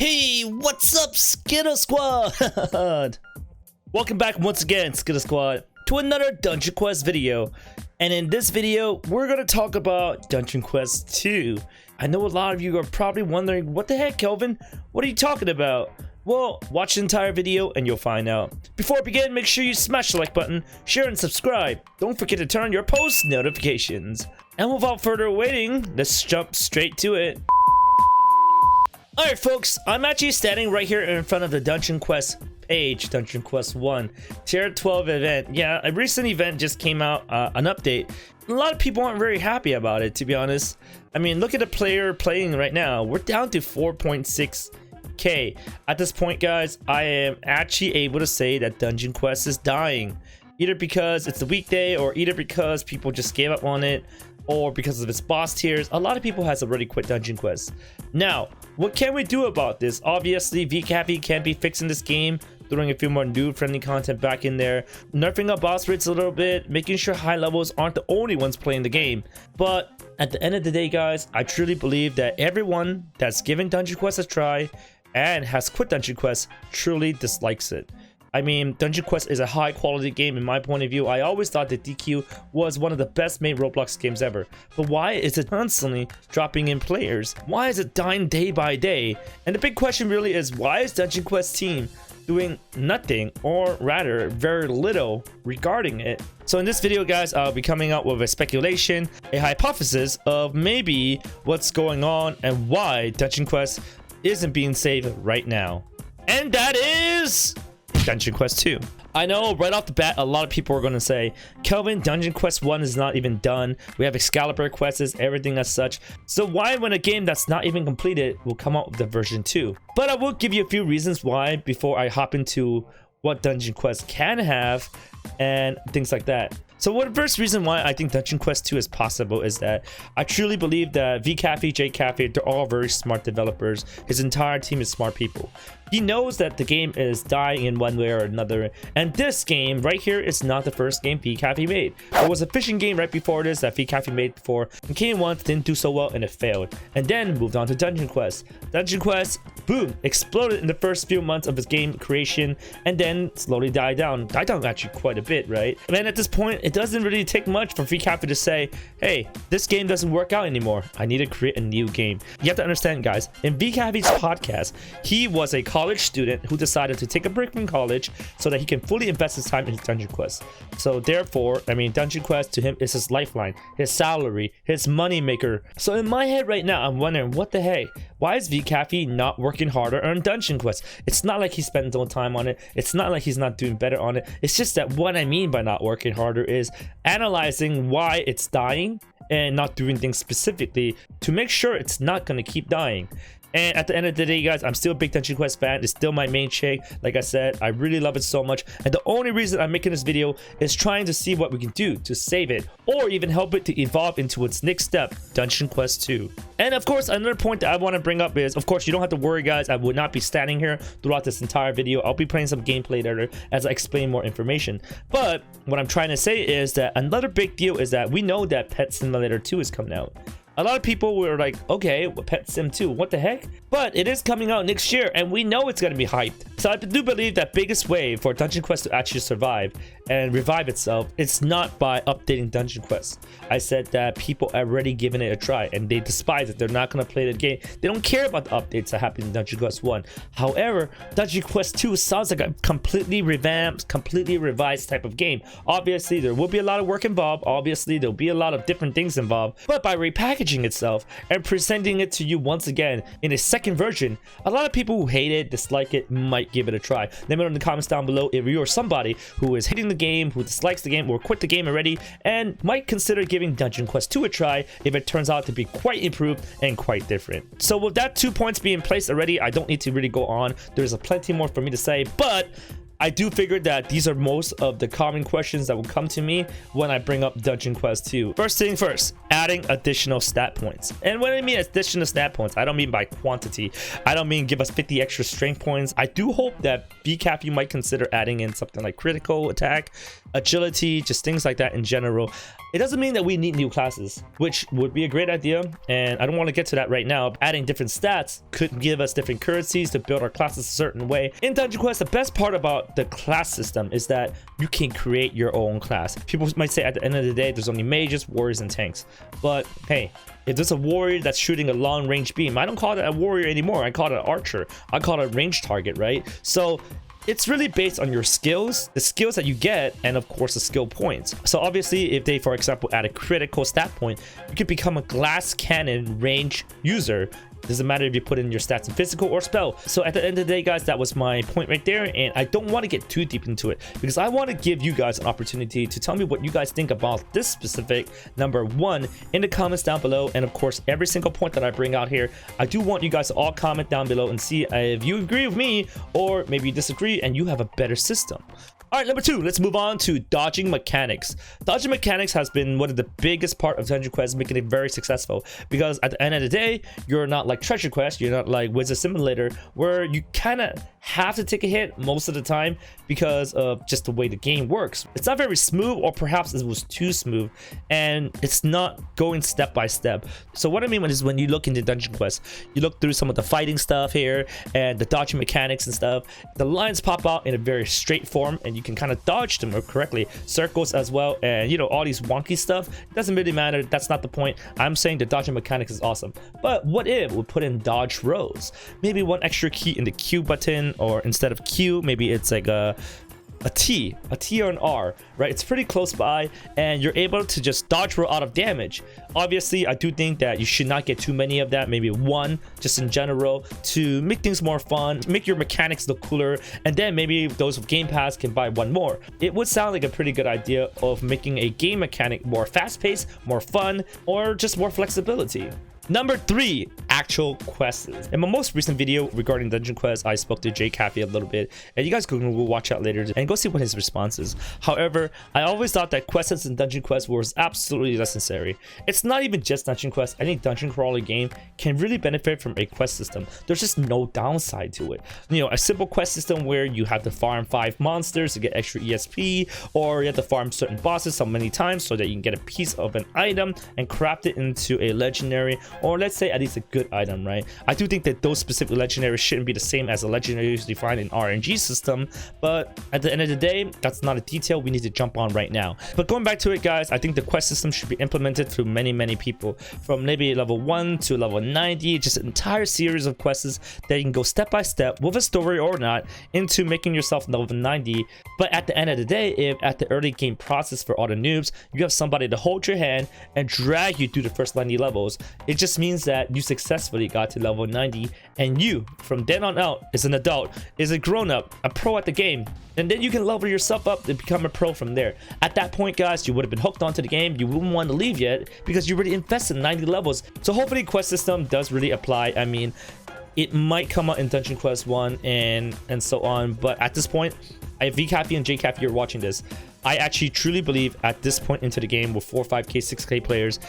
Hey, what's up, Skitter Squad? Welcome back once again, Skitter Squad, to another Dungeon Quest video. And in this video, we're gonna talk about Dungeon Quest 2. I know a lot of you are probably wondering, what the heck, Kelvin? What are you talking about? Well, watch the entire video and you'll find out. Before we begin, make sure you smash the like button, share and subscribe. Don't forget to turn on your post notifications. And without further waiting, let's jump straight to it. Alright folks, I'm actually standing right here in front of the Dungeon Quest page, Dungeon Quest 1 Tier 12 event. Yeah, a recent event just came out, an update. A lot of people aren't very happy about it, to be honest. I mean, look at the player playing right now. We're down to 4.6k. At this point, guys, I am actually able to say that Dungeon Quest is dying. Either because it's a weekday, or either because people just gave up on it, or because of its boss tiers. A lot of people has already quit Dungeon Quest. Now, what can we do about this? Obviously, VCappy can be fixing this game, throwing a few more noob friendly content back in there, nerfing up boss rates a little bit, making sure high levels aren't the only ones playing the game. But at the end of the day, guys, I truly believe that everyone that's given Dungeon Quest a try and has quit Dungeon Quest truly dislikes it. I mean, Dungeon Quest is a high quality game in my point of view. I always thought that DQ was one of the best made Roblox games ever. But why is it constantly dropping in players? Why is it dying day by day? And the big question really is, why is Dungeon Quest team doing nothing, or rather very little regarding it? So in this video, guys, I'll be coming up with a speculation, a hypothesis of maybe what's going on and why Dungeon Quest isn't being saved right now. And that is Dungeon Quest 2. I know right off the bat, a lot of people are going to say, Kelvin, Dungeon Quest 1 is not even done. We have Excalibur quests, everything as such. So why, when a game that's not even completed will come out with the version 2? But I will give you a few reasons why before I hop into what Dungeon Quest can have and things like that. So the first reason why I think Dungeon Quest 2 is possible is that I truly believe that VCappy, JCappy, they're all very smart developers. His entire team is smart people. He knows that the game is dying in one way or another, and this game right here is not the first game VCappy made. There was a fishing game right before this that VCappy made before, and came once, didn't do so well, and it failed. And then moved on to Dungeon Quest. Dungeon Quest, boom, exploded in the first few months of its game creation, and then slowly died down. Died down actually quite a bit, right? And then at this point, it doesn't really take much for VCappy to say, hey, this game doesn't work out anymore. I need to create a new game. You have to understand, guys, in VCappy's podcast, he was a college student who decided to take a break from college so that he can fully invest his time in Dungeon Quest. So therefore, I mean, Dungeon Quest to him is his lifeline, his salary, his money maker. So in my head right now, I'm wondering, what the heck? Why is VCappy not working harder on Dungeon Quest? It's not like he spent no time on it. It's not like he's not doing better on it. It's just that what I mean by not working harder is analyzing why it's dying and not doing things specifically to make sure it's not going to keep dying. And at the end of the day, guys, I'm still a big Dungeon Quest fan. It's still my main chick. Like I said, I really love it so much. And the only reason I'm making this video is trying to see what we can do to save it, or even help it to evolve into its next step, Dungeon Quest 2. And of course, another point that I want to bring up is, of course, you don't have to worry, guys. I would not be standing here throughout this entire video. I'll be playing some gameplay later as I explain more information. But what I'm trying to say is that another big deal is that we know that Pet Simulator 2 is coming out. A lot of people were like, okay, Pet Sim 2, what the heck? But it is coming out next year, and we know it's going to be hyped. So I do believe that biggest way for Dungeon Quest to actually survive and revive itself, it's not by updating Dungeon Quest. I said that people are already giving it a try, and they despise it. They're not going to play the game. They don't care about the updates that happen in Dungeon Quest 1. However, Dungeon Quest 2 sounds like a completely revamped, completely revised type of game. Obviously, there will be a lot of work involved. Obviously, there'll be a lot of different things involved. But by repackaging itself and presenting it to you once again in a second version, a lot of people who hate it, dislike it, might give it a try. Let me know in the comments down below if you are somebody who is hating the game, who dislikes the game, or quit the game already, and might consider giving Dungeon Quest 2 a try if it turns out to be quite improved and quite different. So with that 2 points being placed already, I don't need to really go on. There's a plenty more for me to say, but I do figure that these are most of the common questions that will come to me when I bring up Dungeon Quest 2. First thing first, adding additional stat points. And when I mean additional stat points, I don't mean by quantity. I don't mean give us 50 extra strength points. I do hope that VCappy might consider adding in something like critical attack, agility, just things like that in general. It doesn't mean that we need new classes, which would be a great idea, and I don't want to get to that right now. Adding different stats could give us different currencies to build our classes a certain way. In Dungeon Quest, the best part about the class system is that you can create your own class. People might say at the end of the day, there's only mages, warriors, and tanks. But hey, if there's a warrior that's shooting a long range beam, I don't call it a warrior anymore. I call it an archer. I call it a range target, right? So it's really based on your skills, the skills that you get, and of course the skill points. So obviously, if they, for example, add a critical stat point, you can become a glass cannon range user. Doesn't matter if you put in your stats in physical or spell. So at the end of the day, guys, that was my point right there, and I don't want to get too deep into it because I want to give you guys an opportunity to tell me what you guys think about this specific number 1 in the comments down below. And of course, every single point that I bring out here, I do want you guys to all comment down below and see if you agree with me or maybe you disagree and you have a better system. All right, number 2, let's move on to dodging mechanics. Dodging mechanics has been one of the biggest part of Dungeon Quest, making it very successful because at the end of the day, you're not like Treasure Quest, you're not like Wizard Simulator, where you kind of have to take a hit most of the time because of just the way the game works. It's not very smooth, or perhaps it was too smooth, and it's not going step by step. So what I mean is when you look into Dungeon Quest, you look through some of the fighting stuff here and the dodging mechanics and stuff, the lines pop out in a very straight form and you can kind of dodge them correctly, circles as well, and you know, all these wonky stuff. It doesn't really matter, that's not the point. I'm saying the dodging mechanics is awesome, but what if we put in dodge rows? Maybe one extra key in the Q button, or instead of Q, maybe it's like a T or an R, right? It's pretty close by and you're able to just dodge roll out of damage. Obviously, I do think that you should not get too many of that, maybe one just in general to make things more fun, make your mechanics look cooler, and then maybe those with Game Pass can buy one more. It would sound like a pretty good idea of making a game mechanic more fast-paced, more fun, or just more flexibility. Number 3, actual quests. In my most recent video regarding Dungeon Quest, I spoke to Jay Caffey a little bit, and you guys can go watch that later and go see what his response is. However, I always thought that quests in Dungeon Quest was absolutely necessary. It's not even just Dungeon Quest. Any dungeon crawler game can really benefit from a quest system. There's just no downside to it. You know, a simple quest system where you have to farm 5 monsters to get extra EXP, or you have to farm certain bosses so many times so that you can get a piece of an item and craft it into a legendary, or let's say at least a good item, right? I do think that those specific legendaries shouldn't be the same as the legendaries defined in RNG system, but at the end of the day, that's not a detail we need to jump on right now. But going back to it, guys, I think the quest system should be implemented through many people, from maybe level 1 to level 90, just an entire series of quests that you can go step by step with a story or not into making yourself level 90. But at the end of the day, if at the early game process for all the noobs, you have somebody to hold your hand and drag you through the first 90 levels, it just means that you successfully got to level 90, and you from then on out is an adult, is a grown-up, a pro at the game, and then you can level yourself up to become a pro from there. At that point, guys, you would have been hooked onto the game. You wouldn't want to leave yet because you already invested in 90 levels. So hopefully quest system does really apply. I mean, it might come out in Dungeon Quest 1 and so on, but at this point, if VCaffey and JCaffey are watching this, I actually truly believe at this point into the game with 4, 5k, 6k players,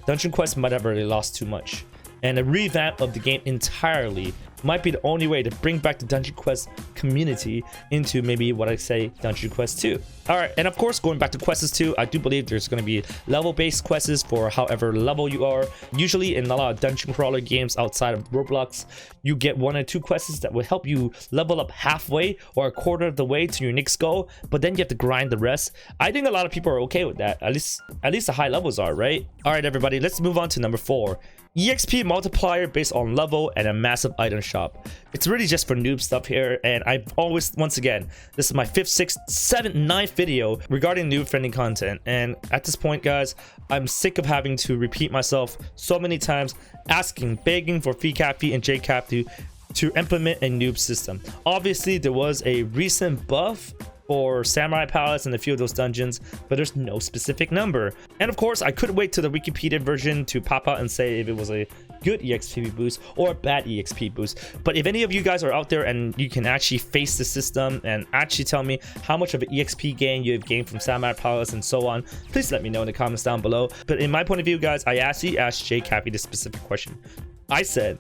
Dungeon Quest might have already lost too much, and a revamp of the game entirely might be the only way to bring back the Dungeon Quest community into maybe what I say Dungeon Quest 2. Alright, and of course, going back to quests 2, I do believe there's going to be level-based quests for however level you are. Usually in a lot of dungeon crawler games outside of Roblox, you get 1 or 2 quests that will help you level up halfway or a quarter of the way to your next goal, but then you have to grind the rest. I think a lot of people are okay with that, at least the high levels are, right? Alright everybody, let's move on to number 4. EXP multiplier based on level and a massive item shop. It's really just for noob stuff here, and I've always, once again, this is my 5th, 6th, 7th, 9th video regarding noob friendly content, and at this point, guys, I'm sick of having to repeat myself so many times, begging for VCaffey and JCaffey to implement a noob system. Obviously, there was a recent buff for Samurai Palace and a few of those dungeons, but there's no specific number. And of course, I could wait till the Wikipedia version to pop out and say if it was a good EXP boost or a bad EXP boost. But if any of you guys are out there and you can actually face the system and actually tell me how much of an EXP gain you have gained from Samurai Palace and so on, please let me know in the comments down below. But in my point of view, guys, I actually asked JCaffey this specific question. I said,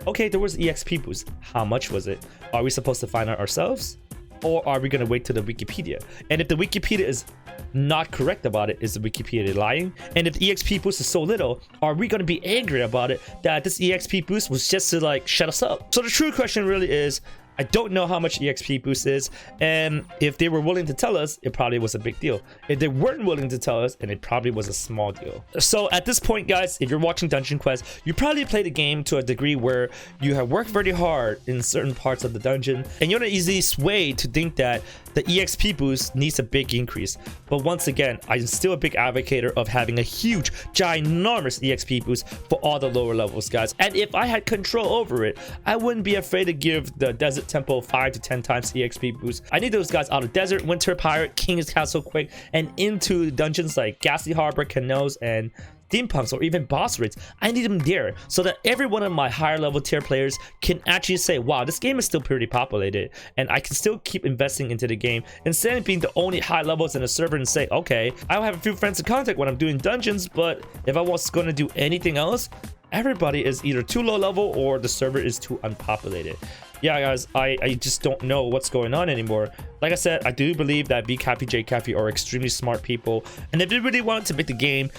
okay, there was EXP boost. How much was it? Are we supposed to find out ourselves? or are we gonna wait to the Wikipedia? And if the Wikipedia is not correct about it, is the Wikipedia lying? And if the EXP boost is so little, are we gonna be angry about it that this EXP boost was just to like shut us up? So the true question really is, I don't know how much EXP boost is, and if they were willing to tell us, it probably was a big deal. If they weren't willing to tell us, then it probably was a small deal. So at this point, guys, if you're watching Dungeon Quest, you probably played the game to a degree where you have worked very hard in certain parts of the dungeon, and you're not easily swayed to think that the EXP boost needs a big increase. But once again, I'm still a big advocate of having a huge, ginormous EXP boost for all the lower levels, guys. And if I had control over it, I wouldn't be afraid to give the Desert Temple 5 to 10 times EXP boost. I need those guys out of Desert, Winter Pirate, King's Castle quick, and into dungeons like Ghastly Harbor, Canals, and Steampunks, or even boss raids. I need them there so that every one of my higher level tier players can actually say, wow, this game is still pretty populated, and I can still keep investing into the game instead of being the only high levels in a server and say, okay, I'll have a few friends to contact when I'm doing dungeons, but if I was going to do anything else, everybody is either too low level or the server is too unpopulated. Yeah, guys, I just don't know what's going on anymore. Like I said, I do believe that BCappy, JCappy are extremely smart people, and if they really wanted to make the game,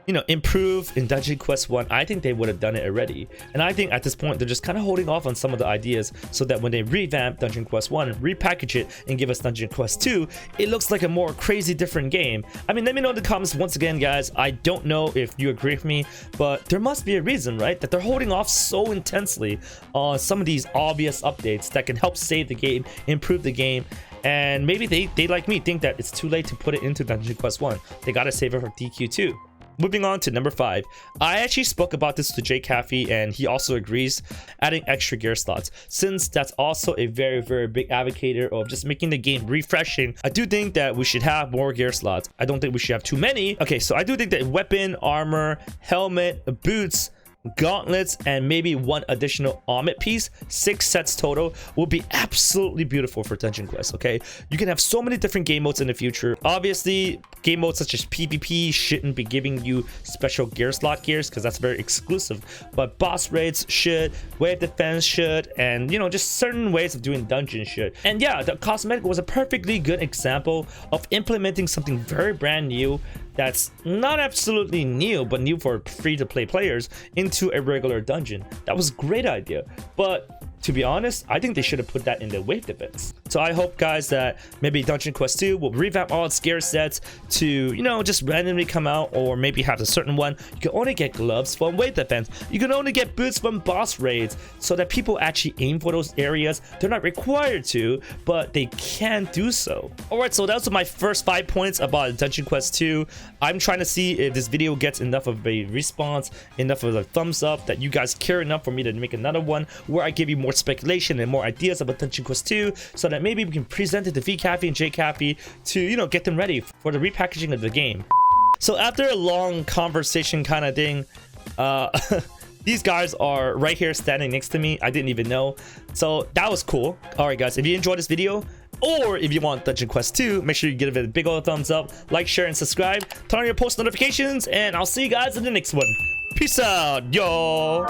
you know, improve in Dungeon Quest 1, I think they would have done it already. And I think at this point, they're just kind of holding off on some of the ideas so that when they revamp Dungeon Quest 1 and repackage it and give us Dungeon Quest 2, it looks like a more crazy different game. I mean, let me know in the comments once again, guys. I don't know if you agree with me, but there must be a reason, right? That they're holding off so intensely on some of these obvious updates that can help save the game, improve the game. And maybe they like me, think that it's too late to put it into Dungeon Quest 1. They gotta save it for DQ2. Moving on to number 5, I actually spoke about this to JCaffey, and he also agrees, adding extra gear slots, since that's also a very big advocate of just making the game refreshing. I do think that we should have more gear slots. I don't think we should have too many. Okay, so I do think that weapon, armor, helmet, boots, gauntlets, and maybe one additional armament piece, 6 sets total, will be absolutely beautiful for Dungeon Quest. Okay, you can have so many different game modes in the future. Obviously, game modes such as PvP shouldn't be giving you special gear slot gears because that's very exclusive, but boss raids should, wave defense should, and you know, just certain ways of doing dungeons should. And yeah, the cosmetic was a perfectly good example of implementing something very brand new that's not absolutely new, but new for free-to-play players into a regular dungeon. That was a great idea, but to be honest, I think they should have put that in the wave defense. So I hope, guys, that maybe Dungeon Quest 2 will revamp all its gear sets to, you know, just randomly come out, or maybe have a certain one. You can only get gloves from wave defense. You can only get boots from boss raids, so that people actually aim for those areas. They're not required to, but they can do so. Alright, so those are my first 5 points about Dungeon Quest 2. I'm trying to see if this video gets enough of a response, enough of a thumbs up, that you guys care enough for me to make another one where I give you more speculation and more ideas about Dungeon Quest 2, so that maybe we can present it to VCappy and JCappy to, you know, get them ready for the repackaging of the game. So after a long conversation kind of thing, these guys are right here standing next to me. I didn't even know, so that was cool. All right, guys, if you enjoyed this video, or if you want Dungeon Quest 2, make sure you give it a big old thumbs up, like, share, and subscribe. Turn on your post notifications, and I'll see you guys in the next one. Peace out, yo.